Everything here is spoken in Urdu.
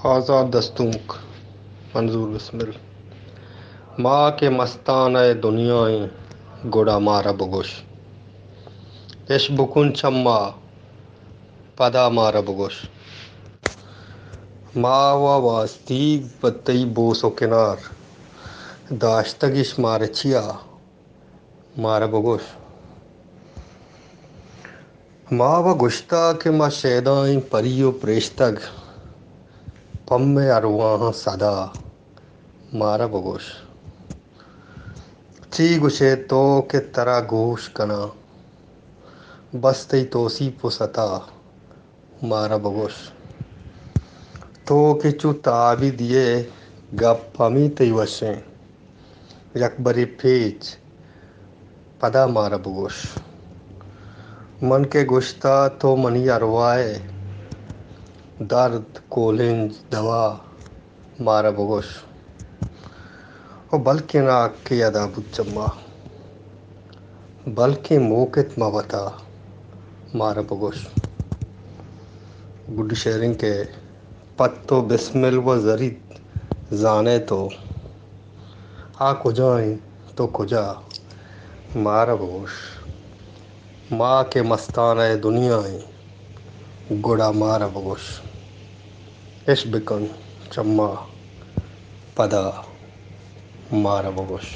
آزاد دستوک منظور بسمل ماں کے مستانہ دنیائیں گڑا مارا بگوش اش بکن چما پدا مارا بگوش ماں واسطیگ بتی بوس و کنار داشتگش مارچیا مارا بگوش ماں و گشتہ کہ ما شیدائیں پری و پریشتگ پم ارواں صدا مارا بگوش چی گشے تو کہ ترا گوش کنا بستی توصیف و ستا مارا بگوش تو کہ چو تابی دیے گپ ہمی تی وشیں یکبری پیچ پدا مارا بگوش من کے گشتہ تو منی اروائے درد کولنج دوا مارا بگوش و بلکہ ناک کی ادا بچما بلکہ موکت موتا مارا بگوش گڈ شیئرنگ کے پتو بسمل و زرید زانے تو آ کجائیں تو کجا مارا بگوش ماں کے مستانہ دنیائیں گڑا مارا بگوش اش بکن چما پدا مارا بگوش